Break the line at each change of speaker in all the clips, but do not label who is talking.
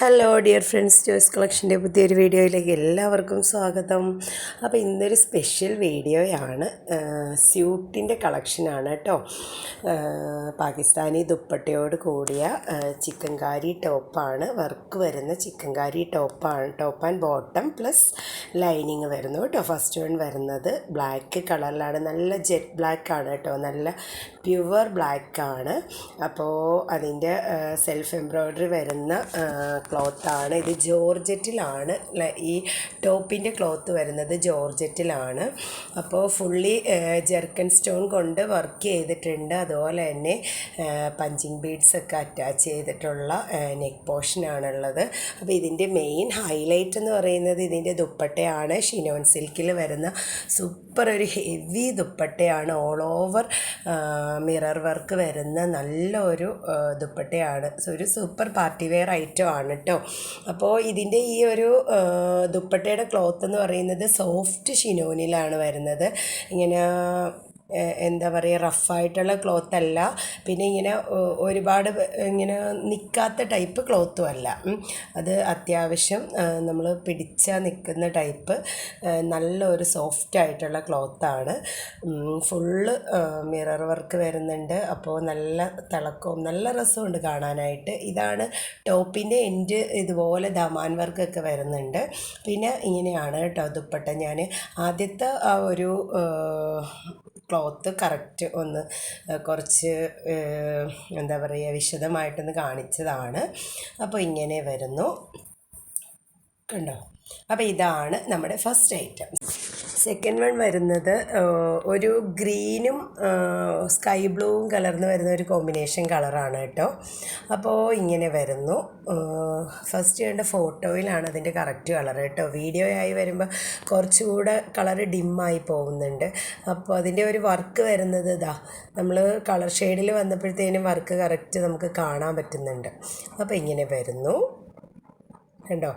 Hello dear friends, choice കളക്ഷൻ്റെ പുതിയൊരു വീഡിയോയിലേക്ക് എല്ലാവർക്കും സ്വാഗതം. അപ്പോൾ ഇന്നൊരു സ്പെഷ്യൽ വീഡിയോയാണ്. സ്യൂട്ടിൻ്റെ കളക്ഷനാണ് കേട്ടോ. പാകിസ്ഥാനി ദുപ്പട്ടയോട് കൂടിയ ചിക്കൻകാരി ടോപ്പാണ്. വർക്ക് വരുന്ന ചിക്കൻകാരി ടോപ്പാണ്. Top and bottom plus lining വരുന്നു കേട്ടോ. ഫസ്റ്റ് വൺ വരുന്നത് ബ്ലാക്ക് കളറിലാണ്. നല്ല ജെറ്റ് ബ്ലാക്ക് ആണ് കേട്ടോ. നല്ല പ്യുവർ ബ്ലാക്കാണ്. അപ്പോൾ അതിൻ്റെ സെൽഫ് എംബ്രോയ്ഡറി വരുന്ന ക്ലോത്താണ്. ഇത് ജോർജറ്റിലാണ്. ഈ ടോപ്പിൻ്റെ ക്ലോത്ത് വരുന്നത് ജോർജറ്റിലാണ്. അപ്പോൾ ഫുള്ളി ജെർക്കൻ സ്റ്റോൺ കൊണ്ട് വർക്ക് ചെയ്തിട്ടുണ്ട്. അതുപോലെ തന്നെ പഞ്ചിങ് ബീഡ്സ് ഒക്കെ അറ്റാച്ച് ചെയ്തിട്ടുള്ള നെക്ക് പോർഷനാണുള്ളത്. അപ്പോൾ ഇതിൻ്റെ മെയിൻ ഹൈലൈറ്റ് എന്ന് പറയുന്നത് ഇതിൻ്റെ ദുപ്പട്ടയാണ്. ഷിനോൺ സിൽക്കിൽ വരുന്ന സൂപ്പർ ഒരു ഹെവി ദുപ്പട്ടയാണ്. ഓൾ ഓവർ മിറർ വർക്ക് വരുന്ന നല്ലൊരു ദുപ്പട്ടയാണ്. ഒരു സൂപ്പർ പാർട്ടി വെയർ ഐറ്റം ആണ് കേട്ടോ. അപ്പോൾ ഇതിൻ്റെ ഈ ഒരു ദുപ്പട്ടയുടെ ക്ലോത്ത് എന്ന് പറയുന്നത് സോഫ്റ്റ് ഷിനോനിലാണ് വരുന്നത്. ഇങ്ങനെ എന്താ പറയുക, റഫായിട്ടുള്ള ക്ലോത്ത് അല്ല. പിന്നെ ഇങ്ങനെ ഒരുപാട് ഇങ്ങനെ നിൽക്കാത്ത ടൈപ്പ് ക്ലോത്തും അല്ല. അത് അത്യാവശ്യം നമ്മൾ പിടിച്ചാൽ നിൽക്കുന്ന ടൈപ്പ് നല്ലൊരു സോഫ്റ്റ് ആയിട്ടുള്ള ക്ലോത്താണ്. ഫുള്ള് മിറർ വർക്ക് വരുന്നുണ്ട്. അപ്പോൾ നല്ല തിളക്കവും നല്ല രസമുണ്ട് കാണാനായിട്ട്. ഇതാണ് ടോപ്പിൻ്റെ എൻഡ്. ഇതുപോലെ ദമാൻ വർക്കൊക്കെ വരുന്നുണ്ട്. പിന്നെ ഇങ്ങനെയാണ് കേട്ടോ ദുപ്പട്ട. ഞാൻ ആദ്യത്തെ ആ ഒരു ക്ലോത്ത് കറക്റ്റ് ഒന്ന് കുറച്ച് എന്താ പറയുക വിശദമായിട്ടൊന്ന് കാണിച്ചതാണ്. അപ്പോൾ ഇങ്ങനെ വരുന്നു കണ്ടോ. അപ്പോൾ ഇതാണ് നമ്മുടെ ഫസ്റ്റ് ഐറ്റം. സെക്കൻഡ് വൺ വരുന്നത് ഒരു ഗ്രീനും സ്കൈ ബ്ലൂവും കലർന്ന് വരുന്ന ഒരു കോമ്പിനേഷൻ കളറാണ് കേട്ടോ. അപ്പോൾ ഇങ്ങനെ വരുന്നു. ഫസ്റ്റ് കണ്ട ഫോട്ടോയിലാണ് അതിൻ്റെ കറക്റ്റ് കളർ കേട്ടോ. വീഡിയോ ആയി വരുമ്പോൾ കുറച്ചുകൂടെ കളറ് ഡിമ്മായി പോകുന്നുണ്ട്. അപ്പോൾ അതിൻ്റെ ഒരു വർക്ക് വരുന്നത് ഇതാ, നമ്മൾ കളർ ഷെയ്ഡിൽ വന്നപ്പോഴത്തേനും വർക്ക് കറക്റ്റ് നമുക്ക് കാണാൻ പറ്റുന്നുണ്ട്. അപ്പോൾ ഇങ്ങനെ വരുന്നു കണ്ടോ.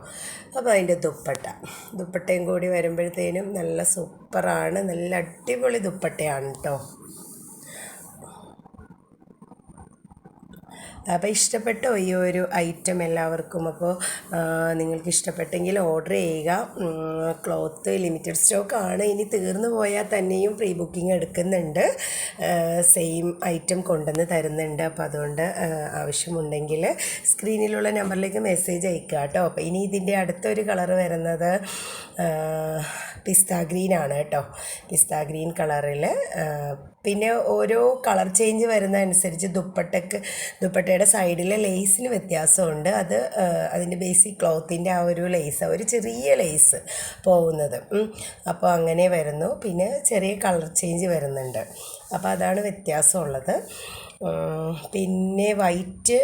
അപ്പോൾ അതിൻ്റെ ദുപ്പട്ടയും കൂടി വരുമ്പോഴത്തേനും നല്ല സൂപ്പറാണ്. നല്ല അടിപൊളി ദുപ്പട്ടയാണ് കേട്ടോ. അപ്പോൾ ഇഷ്ടപ്പെട്ടോ ഈ ഒരു ഐറ്റം എല്ലാവർക്കും? അപ്പോൾ നിങ്ങൾക്ക് ഇഷ്ടപ്പെട്ടെങ്കിൽ ഓർഡർ ചെയ്യുക. ക്ലോത്ത് ലിമിറ്റഡ് സ്റ്റോക്കാണ്. ഇനി തീർന്നു പോയാൽ തന്നെയും പ്രീ ബുക്കിംഗ് എടുക്കുന്നുണ്ട്. സെയിം ഐറ്റം കൊണ്ടുവന്ന് തരുന്നുണ്ട്. അപ്പോൾ അതുകൊണ്ട് ആവശ്യമുണ്ടെങ്കിൽ സ്ക്രീനിലുള്ള നമ്പറിലേക്ക് മെസ്സേജ് അയക്കുക കേട്ടോ. അപ്പോൾ ഇനി ഇതിൻ്റെ അടുത്തൊരു കളറ് വരുന്നത് പിസ്ത ഗ്രീൻ ആണ് കേട്ടോ. പിസ്ത ഗ്രീൻ കളറിൽ പിന്നെ ഓരോ കളർ ചേഞ്ച് വരുന്ന അനുസരിച്ച് ദുപ്പട്ടയുടെ സൈഡിലെ ലേസിന് വ്യത്യാസമുണ്ട്. അത് അതിൻ്റെ ബേസിക് ക്ലോത്തിൻ്റെ ആ ഒരു ലേസ്, ഒരു ചെറിയ ലേസ് പോകുന്നത്. അപ്പോൾ അങ്ങനെ വരുന്നു. പിന്നെ ചെറിയ കളർ ചേഞ്ച് വരുന്നുണ്ട്. അപ്പോൾ അതാണ് വ്യത്യാസമുള്ളത്. പിന്നെ വൈറ്റ്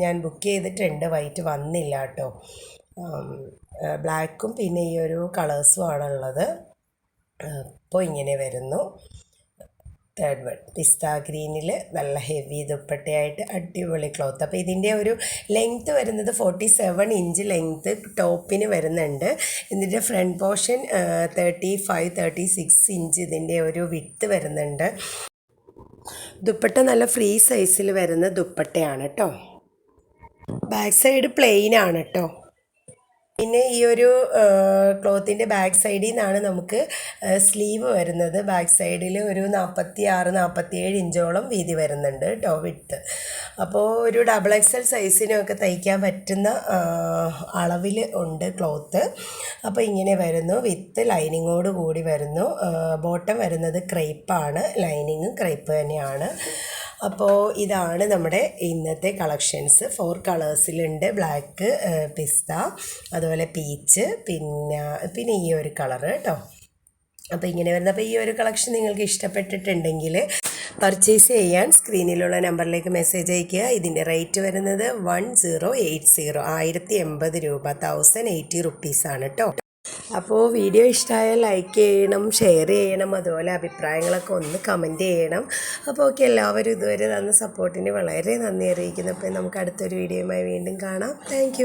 ഞാൻ ബുക്ക് ചെയ്തിട്ടുണ്ട്. വൈറ്റ് വന്നില്ല കേട്ടോ. ബ്ലാക്കും പിന്നെ ഈ ഒരു കളേഴ്സും ആണുള്ളത്. അപ്പോൾ ഇങ്ങനെ വരുന്നു. തേർഡ് വൺ പിസ്ത ഗ്രീനിൽ നല്ല ഹെവി ദുപ്പട്ടയായിട്ട് അടിപൊളി ക്ലോത്ത്. അപ്പോൾ ഇതിൻ്റെ ഒരു ലെങ്ത്ത് വരുന്നത് 47 ഇഞ്ച് ലെങ്ത്ത് ടോപ്പിന് വരുന്നുണ്ട്. ഇതിൻ്റെ ഫ്രണ്ട് പോർഷൻ 35-36 ഇഞ്ച് ഇതിൻ്റെ ഒരു വിഡ്ത്ത് വരുന്നുണ്ട്. ദുപ്പട്ട നല്ല ഫ്രീ സൈസിൽ വരുന്ന ദുപ്പട്ടയാണ് കേട്ടോ. ബാക്ക് സൈഡ് പ്ലെയിൻ ആണ് കേട്ടോ. പിന്നെ ഈ ഒരു ക്ലോത്തിൻ്റെ ബാക്ക് സൈഡിൽ നിന്നാണ് നമുക്ക് സ്ലീവ് വരുന്നത്. ബാക്ക് സൈഡിൽ ഒരു 46-47 ഇഞ്ചോളം വീതി വരുന്നുണ്ട് കേട്ടോ വിഡ്ത്ത്. അപ്പോൾ ഒരു XXL സൈസിനൊക്കെ തയ്ക്കാൻ പറ്റുന്ന അളവിൽ ഉണ്ട് ക്ലോത്ത്. അപ്പോൾ ഇങ്ങനെ വരുന്നു. വിത്ത് ലൈനിങ്ങോട് കൂടി വരുന്നു. ബോട്ടം വരുന്നത് ക്രേപ്പാണ്. ലൈനിങ്ങും ക്രേപ്പ് തന്നെയാണ്. അപ്പോൾ ഇതാണ് നമ്മുടെ ഇന്നത്തെ കളക്ഷൻസ്. 4 കളേഴ്സിലുണ്ട്. ബ്ലാക്ക്, പിസ്ത, അതുപോലെ പീച്ച്, പിന്നെ ഈ ഒരു കളറ് കേട്ടോ. അപ്പോൾ ഇങ്ങനെ വരുന്നത്. അപ്പോൾ ഈ ഒരു കളക്ഷൻ നിങ്ങൾക്ക് ഇഷ്ടപ്പെട്ടിട്ടുണ്ടെങ്കിൽ പർച്ചേസ് ചെയ്യാൻ സ്ക്രീനിലുള്ള നമ്പറിലേക്ക് മെസ്സേജ് അയയ്ക്കുക. ഇതിൻ്റെ റേറ്റ് വരുന്നത് 1080 രൂപ, 1080 റുപ്പീസാണ് കേട്ടോ. അപ്പോൾ വീഡിയോ ഇഷ്ടമായാൽ ലൈക്ക് ചെയ്യണം, ഷെയർ ചെയ്യണം, അതുപോലെ അഭിപ്രായങ്ങളൊക്കെ ഒന്ന് കമൻറ്റ് ചെയ്യണം. അപ്പോൾ ഓക്കെ, എല്ലാവരും ഇതുവരെ തന്ന സപ്പോർട്ടിന് വളരെ നന്ദി അറിയിക്കുന്നു. അപ്പോൾ നമുക്ക് അടുത്തൊരു വീഡിയോയുമായി വീണ്ടും കാണാം. താങ്ക്